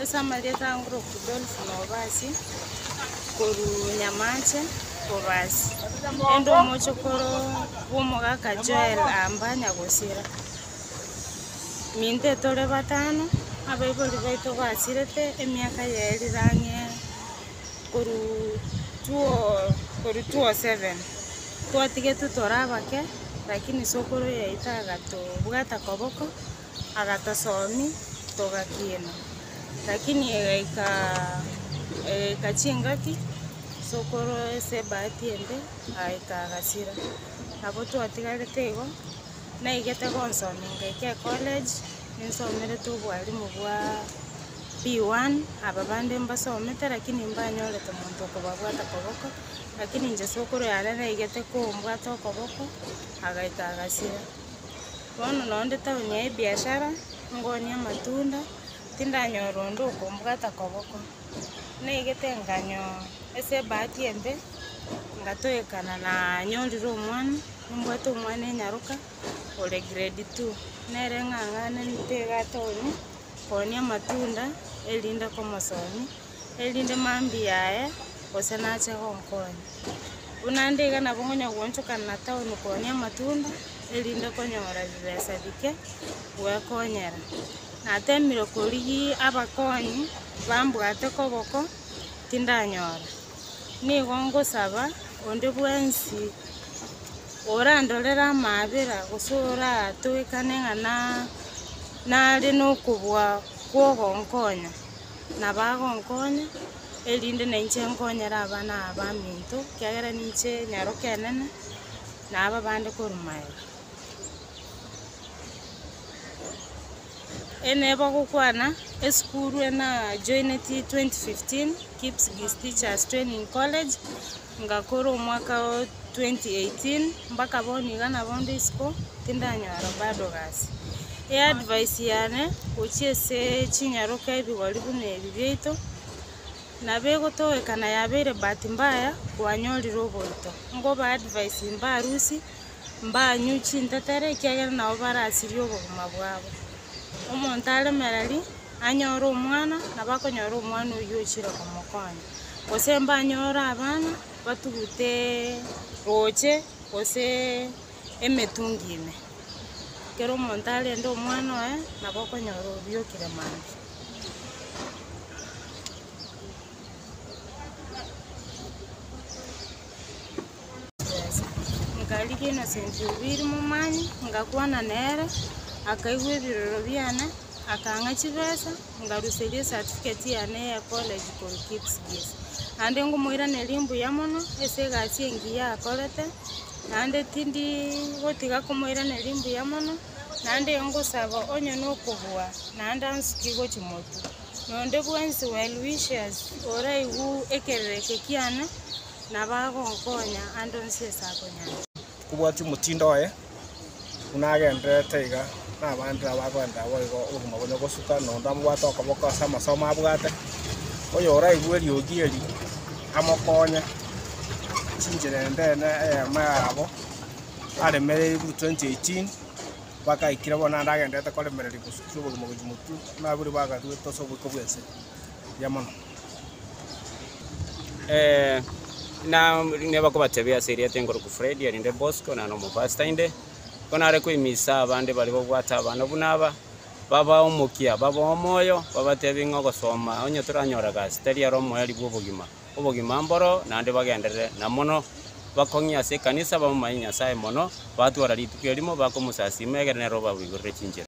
esa malieta angro kudolfu no basi koru nyamache kobasi endo mocho koro bumoga ka Joel ambanya gosira minte tole batano abaiboli baito basirete emiaka yeri range koru 207 twatige tutorabake lakini sokoro yaita gato bugata koboko agata somi togakina lakini eka chingaki sokoro ese bahati ende aika gasira abo twatigarete igo na igete gonsominga ke college ninsomere tu bwalimu bwa P1 ababande mbasomete lakini mbanyorete muntu okobabwata koboko lakini nje sokoro yare na igete kumbwata okoboko agaika gasira bono nonde tauni ya biashara ngonia matunda tindanyora ndo kumbwata koboko na igete nganyo ese bahati ende ngatoekana na nyoriro omwana mbwata omwana enyaruka ole grade 2 nere ng'ang'ane nitega tauni konia matunda elinda komasomi elinde mambi yae ose nache gonkonya unandega na bongonya gonchoka na tauni konia matunda elinde konyora bibesa bike wekonyera natemire kuri abakonyi bambwate koboko tindanyora nigo saba onde bwensi orandorera amabera gusura tuikane ng'ana nari nokubwa kwogonkonya na bagonkonya elinde na inche nkonyera abana abaminto kiagera ninche nyaroka enene na aba bande korumaye ene bagokwana eskuru ena joined 2015 Kipsigis Teachers Training College ngakoro mwaka wa 2018 mpaka boniga na bondo isko tindanyara bado gasi advice yane uchiese chinyaroka ebigori bune ebibyeito na bego toekana yabere bahati mbaya kwanyorira oboito ngo ba advice mba arusi mba nyuchi ntetere kiagera nabo barasirio obogima bwabo omonto aremereri anyora omwana nabakonyora omwana oyo ochire komokonya ose mba anyora abana batugute roche ose emetungime kero omonto arende omwana oye nabakonyora obiokire mandi ngaligi Innocent Ubiri mumanyi ngakwana nere akaigwa ebiroro byane akanga chibesa ngaruserie certificate yane ya college for Kipsigis ande ngomoira nelimbu yamono ese gasi engiya akorete nande tindi gotiga komoira nelimbu yamono nande ngosaba onyo nokobwa nande ansukigo chimotu nonde bwensi well wishes ora igu ekereke kiana nabagonkonya andonse sakonyana kubwati mutindo unagendete iga nabandira bakwenda boigo oguma bonyo gosuka nonda mbwata okoboko amasomo abwate oyo ora igweri ogieri amokonya chinjere ndene mayabo aremere 2018 baka ikira bona ndagendete kolemereri gosuka oguma gojimutu naburi baga toso bukobwese yamono na neba kubatebya seria tengoro ku Fred yarinde Bosco na no mubasta inde konare kwimisa abande bali bobwata abana bunaba baba omukia baba omoyo babatebe ngogosoma onyo turanyora gasi tari aro moyali bobogima mboro nande bagenderere na mono bakonya se kanisa bamumayinya sae mono batwara litukyo limo bakomusasi megere nero babigorre chinjera